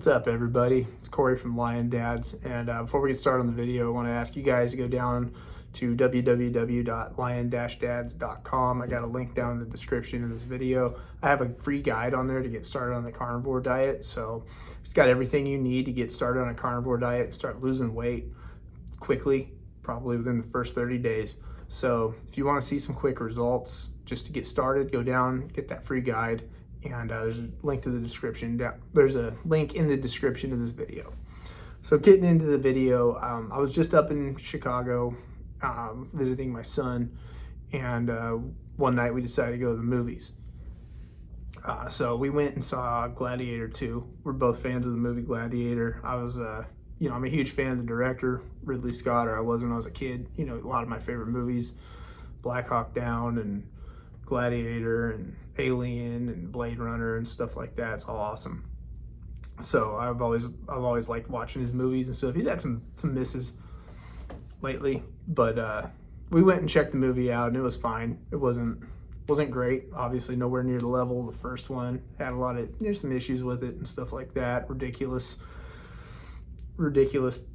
What's up, everybody? It's Corey from Lion Dads, and before we get started on the video, I want to ask you guys to go down to www.lion-dads.com. I got a link down in the description of this video. I have a free guide on there to get started on the carnivore diet, so it's got everything you need to get started on a carnivore diet and start losing weight quickly, probably within the first 30 days. So if you want to see some quick results, just to get started, go down, get that free guide, and there's a link to the description. There's a link in the description of this video. So getting into the video, I was just up in Chicago visiting my son, and one night we decided to go to the movies. So we went and saw Gladiator 2. We're both fans of the movie Gladiator. I was, I'm a huge fan of the director, Ridley Scott, or I was when I was a kid. A lot of my favorite movies, Black Hawk Down and Gladiator and Alien and Blade Runner and stuff like that. It's all awesome. So I've always liked watching his movies and stuff. He's had some misses lately, but we went and checked the movie out, and it was fine. It wasn't great. Obviously, nowhere near the level of the first one. Had a lot of some issues with it and stuff like that. Ridiculous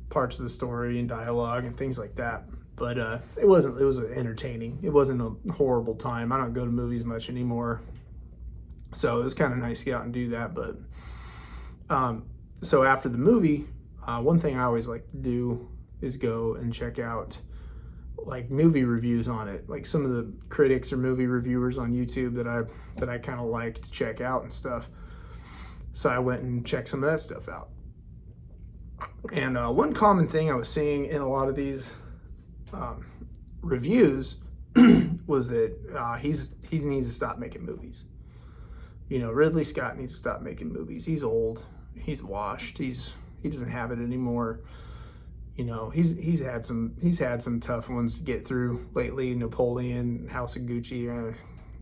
parts of the story and dialogue and things like that. But it was entertaining. It wasn't a horrible time. I don't go to movies much anymore, so it was kind of nice to get out and do that. But so after the movie, one thing I always like to do is go and check out like movie reviews on it, like some of the critics or movie reviewers on YouTube that I kind of like to check out and stuff. So I went and checked some of that stuff out. And one common thing I was seeing in a lot of these reviews was that he needs to stop making movies. Ridley Scott needs to stop making movies. He's old. He's washed. He doesn't have it anymore. He's had some tough ones to get through lately. Napoleon, House of Gucci,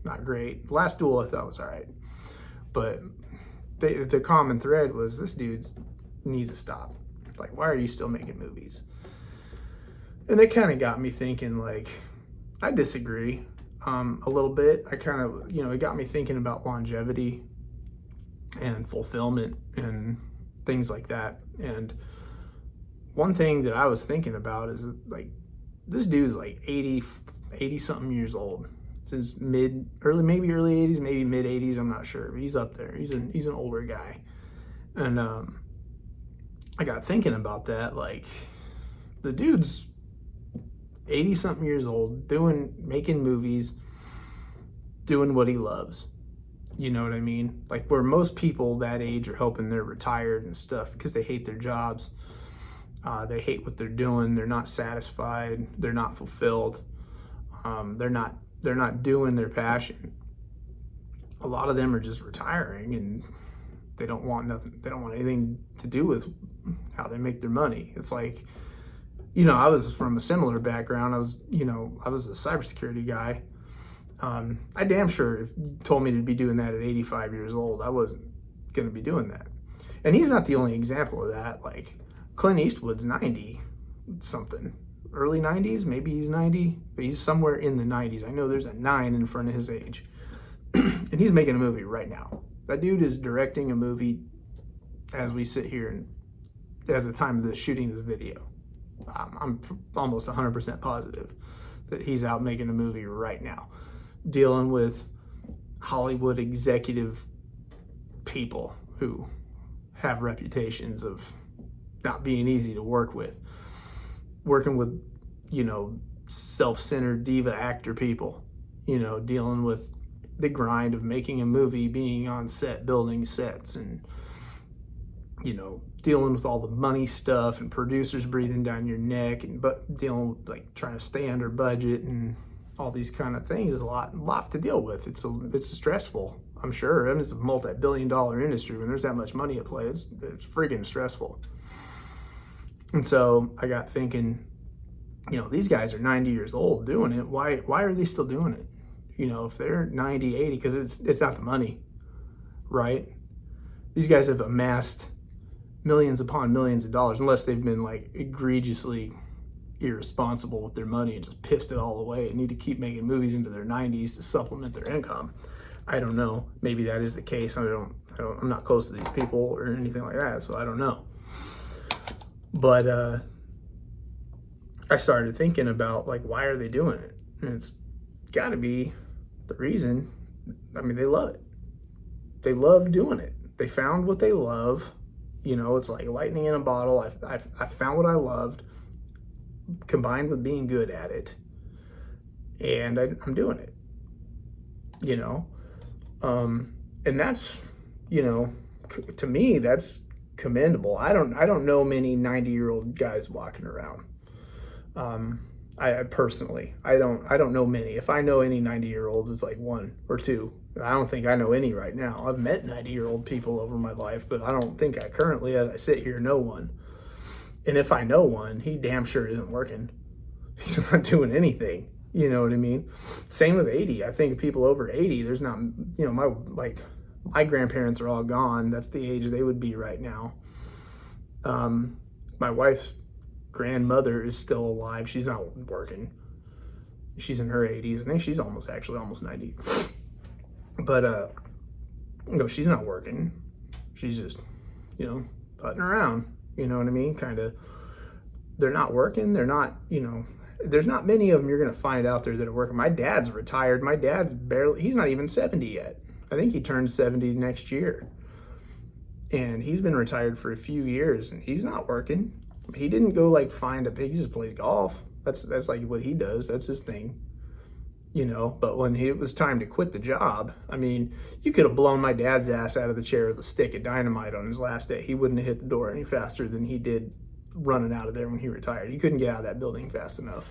not great. Last Duel I thought was all right, but the common thread was this dude needs to stop. Like, why are you still making movies? And it kind of got me thinking, like, I disagree a little bit. I kind of, it got me thinking about longevity and fulfillment and things like that. And one thing that I was thinking about is, like, this dude is like 80 something years old. Since maybe early 80s, maybe mid 80s, I'm not sure. But he's up there. He's an older guy. And I got thinking about that, like, the dude's 80 something years old, making movies, doing what he loves. You know what I mean? Like, where most people that age are hoping they're retired and stuff because they hate their jobs. They hate what they're doing. They're not satisfied. They're not fulfilled. They're not doing their passion. A lot of them are just retiring, and they don't want nothing. They don't want anything to do with how they make their money. It's like, I was from a similar background. I was a cybersecurity guy. I damn sure if you told me to be doing that at 85 years old, I wasn't going to be doing that. And he's not the only example of that. Like, Clint Eastwood's 90 something, early 90s, maybe he's 90, but he's somewhere in the 90s. I know there's a 9 in front of his age. And he's making a movie right now. That dude is directing a movie as we sit here and as the time of the shooting this video. I'm almost 100% positive that he's out making a movie right now, dealing with Hollywood executive people who have reputations of not being easy to work with, working with, self-centered diva actor people, dealing with the grind of making a movie, being on set, building sets, and, dealing with all the money stuff and producers breathing down your neck, and dealing with, like, trying to stay under budget and all these kind of things is a lot to deal with. It's stressful, I'm sure. I mean, it's a multi-billion-dollar industry. When there's that much money at play, it's freaking stressful. And so I got thinking, these guys are 90 years old doing it. Why are they still doing it? If they're 90, 80, because it's not the money, right? These guys have amassed millions upon millions of dollars, unless they've been, like, egregiously irresponsible with their money and just pissed it all away and need to keep making movies into their 90s to supplement their income. I don't know. Maybe that is the case. I'm not close to these people or anything like that, so I don't know. But I started thinking about, like, why are they doing it? And it's got to be the reason. I mean, they love it. They love doing it. They found what they love. You know, it's like lightning in a bottle. I found what I loved, combined with being good at it, and I'm doing it. You know, and that's, you know, to me, that's commendable. I don't know many 90-year-old guys walking around. I personally, I don't know many. If I know any 90-year-olds, it's like one or two. I don't think I know any right now. I've met 90-year-old people over my life, but I don't think I currently, as I sit here, know one. And if I know one, he damn sure isn't working. He's not doing anything. You know what I mean? Same with 80. I think people over 80, there's not, you know, my grandparents are all gone. That's the age they would be right now. My wife's grandmother is still alive. She's not working. She's in her 80s. I think she's almost 90. But, you know, she's not working. She's just, you know, putting around. You know what I mean? Kind of, they're not working. They're not, you know, there's not many of them you're going to find out there that are working. My dad's retired. My dad's he's not even 70 yet. I think he turns 70 next year. And he's been retired for a few years, and he's not working. He didn't go, like, find a pig. He just plays golf. That's like what he does. That's his thing. You know, but when it was time to quit the job, I mean, you could have blown my dad's ass out of the chair with a stick of dynamite on his last day. He wouldn't have hit the door any faster than he did running out of there when he retired. He couldn't get out of that building fast enough.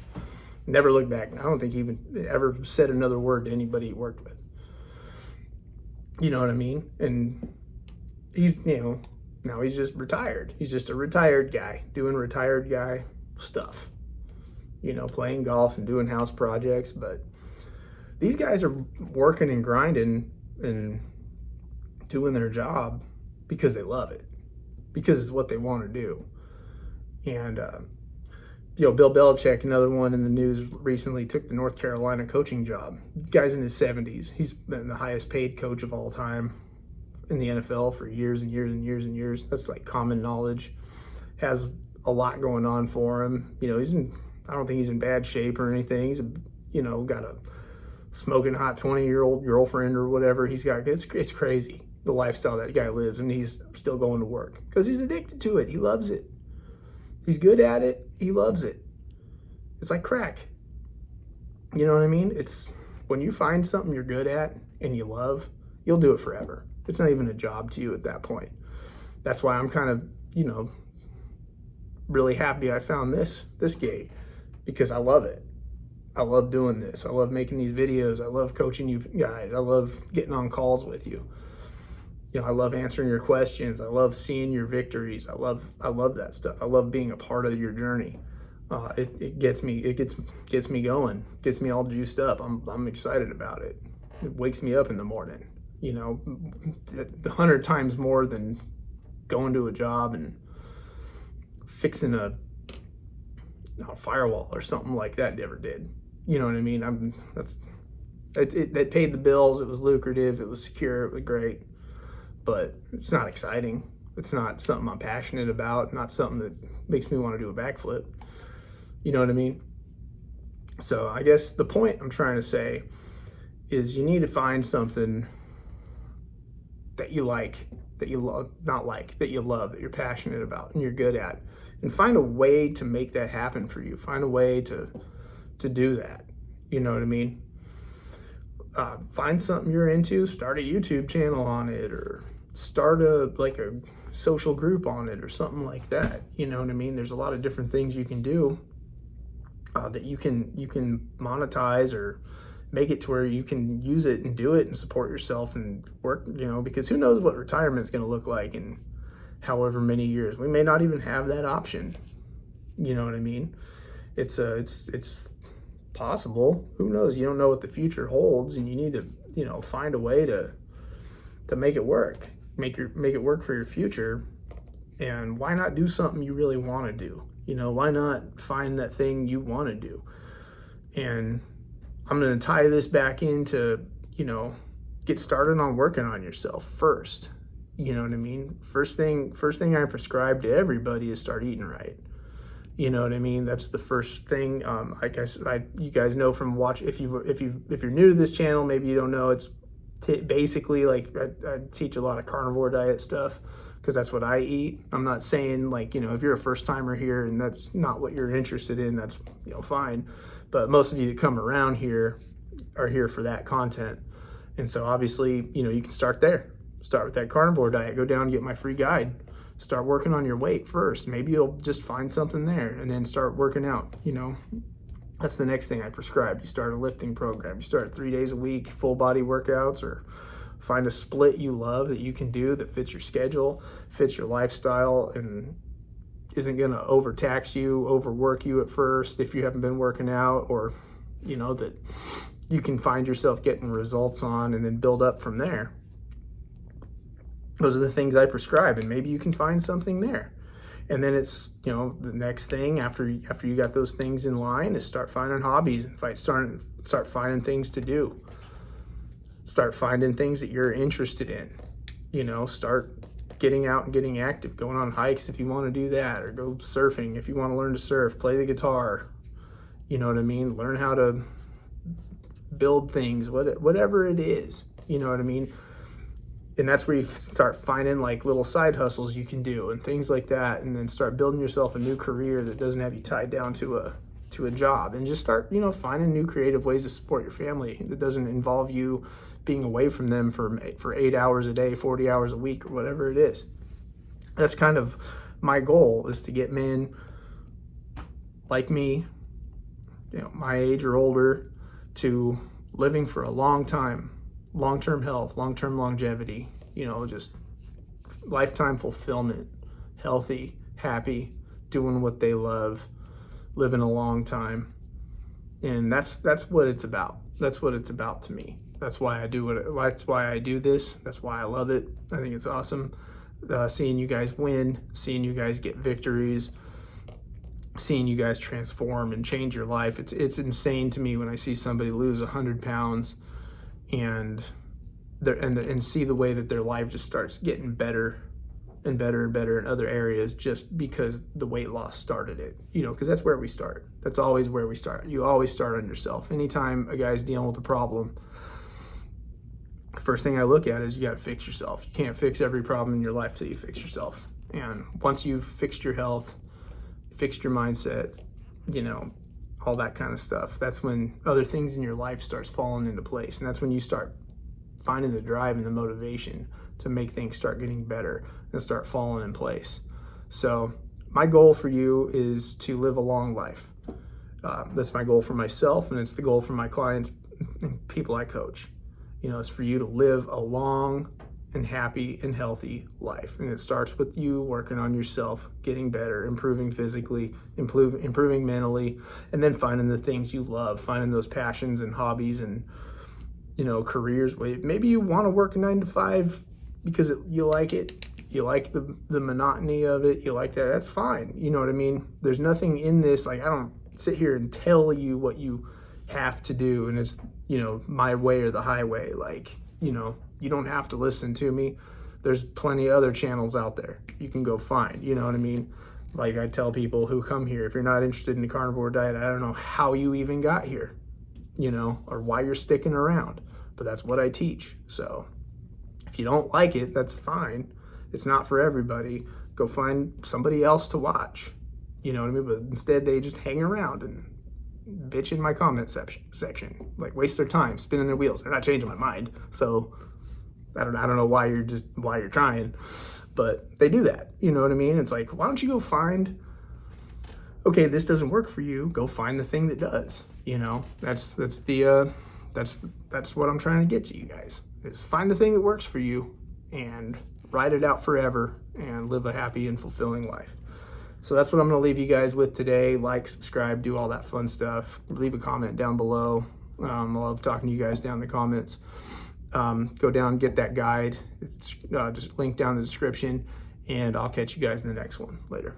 Never looked back. I don't think he even ever said another word to anybody he worked with. You know what I mean? And he's, you know, now he's just retired. He's just a retired guy doing retired guy stuff. You know, playing golf and doing house projects. But these guys are working and grinding and doing their job because they love it, because it's what they want to do. And, you know, Bill Belichick, another one in the news recently, took the North Carolina coaching job. The guy's in his 70s. He's been the highest paid coach of all time in the NFL for years and years and years and years. That's like common knowledge. Has a lot going on for him. You know, I don't think he's in bad shape or anything. He's, you know, got a smoking hot 20-year-old girlfriend or whatever. It's crazy, the lifestyle that guy lives, and he's still going to work because he's addicted to it. He loves it. He's good at it. He loves it. It's like crack. You know what I mean? It's when you find something you're good at and you love, you'll do it forever. It's not even a job to you at that point. That's why I'm kind of, you know, really happy I found this gig, because I love it. I love doing this. I love making these videos. I love coaching you guys. I love getting on calls with you. You know, I love answering your questions. I love seeing your victories. I love that stuff. I love being a part of your journey. It gets me going, gets me all juiced up. I'm excited about it. It wakes me up in the morning, you know, 100 times more than going to a job and fixing a firewall or something like that ever did. You know what I mean? It paid the bills. It was lucrative. It was secure. It was great. But it's not exciting. It's not something I'm passionate about, not something that makes me want to do a backflip. You know what I mean? So I guess the point I'm trying to say is you need to find something that you like, that you love, that you love, that you're passionate about and you're good at, and find a way to make that happen for you. Find a way to do that. You know what I mean? Find something you're into, start a YouTube channel on it, or start a social group on it or something like that. You know what I mean? There's a lot of different things you can do that you can monetize or make it to where you can use it and do it and support yourself and work, you know, because who knows what retirement's going to look like in however many years. We may not even have that option. You know what I mean? It's possible. Who knows? You don't know what the future holds, and you need to, you know, find a way to make it work. Make it work for your future. And why not do something you really want to do? You know, why not find that thing you want to do? And I'm going to tie this back into, you know, get started on working on yourself first. You know what I mean? First thing I prescribe to everybody is start eating right. You know what I mean? That's the first thing. I guess you guys know from if you're new to this channel, maybe you don't know. It's basically like I teach a lot of carnivore diet stuff because that's what I eat. I'm not saying like, you know, if you're a first timer here and that's not what you're interested in, that's, you know, fine. But most of you that come around here are here for that content. And so obviously, you know, you can start there. Start with that carnivore diet. Go down and get my free guide. Start working on your weight first. Maybe you'll just find something there and then start working out. You know, that's the next thing I prescribe. You start a lifting program. You start 3 days a week, full body workouts, or find a split you love that you can do that fits your schedule, fits your lifestyle, and isn't going to overtax you, overwork you at first if you haven't been working out, or, you know, that you can find yourself getting results on and then build up from there. Those are the things I prescribe, and maybe you can find something there. And then it's, you know, the next thing after you got those things in line is start finding hobbies and start finding things to do. Start finding things that you're interested in. You know, start getting out and getting active, going on hikes if you want to do that, or go surfing if you want to learn to surf, play the guitar. You know what I mean? Learn how to build things, whatever it is. You know what I mean? And that's where you start finding like little side hustles you can do and things like that, and then start building yourself a new career that doesn't have you tied down to a job, and just start, you know, finding new creative ways to support your family that doesn't involve you being away from them for 8 hours a day, 40 hours a week, or whatever it is. That's kind of my goal, is to get men like me, you know, my age or older, to living for a long time. Long-term health, long-term longevity, you know, just lifetime fulfillment, healthy, happy, doing what they love, living a long time. And that's what it's about. That's what it's about to me. That's why I do that's why I do this. That's why I love it. I think it's awesome. Seeing you guys win, seeing you guys get victories, seeing you guys transform and change your life. It's insane to me when I see somebody lose 100 pounds and see the way that their life just starts getting better and better and better in other areas, just because the weight loss started it, you know, because that's where we start. That's always where we start. You always start on yourself. Anytime a guy's dealing with a problem, first thing I look at is you got to fix yourself. You can't fix every problem in your life till you fix yourself. And once you've fixed your health, fixed your mindset, you know, all that kind of stuff, that's when other things in your life starts falling into place. And that's when you start finding the drive and the motivation to make things start getting better and start falling in place. So my goal for you is to live a long life. That's my goal for myself, and it's the goal for my clients and people I coach. You know, it's for you to live a long and happy and healthy life. And it starts with you working on yourself, getting better, improving physically, improving mentally, and then finding the things you love, finding those passions and hobbies and, you know, careers. Maybe you want to work 9 to 5 because you like it. You like the monotony of it. You like that. That's fine. You know what I mean? There's nothing in this. Like, I don't sit here and tell you what you have to do, and it's, you know, my way or the highway. Like, you know, you don't have to listen to me. There's plenty of other channels out there you can go find. You know what I mean? Like I tell people who come here, if you're not interested in the carnivore diet, I don't know how you even got here, you know, or why you're sticking around. But that's what I teach. So if you don't like it, that's fine. It's not for everybody. Go find somebody else to watch. You know what I mean? But instead, they just hang around and bitch in my comment section, like waste their time spinning their wheels. They're not changing my mind. So I don't know why you're trying, but they do that. You know what I mean? It's like, why don't you go find, okay, this doesn't work for you. Go find the thing that does. You know, that's what I'm trying to get to you guys, is find the thing that works for you and ride it out forever and live a happy and fulfilling life. So that's what I'm going to leave you guys with today. Like, subscribe, do all that fun stuff. Leave a comment down below. I love talking to you guys down in the comments. Go down, get that guide. It's just linked down in the description, and I'll catch you guys in the next one. Later.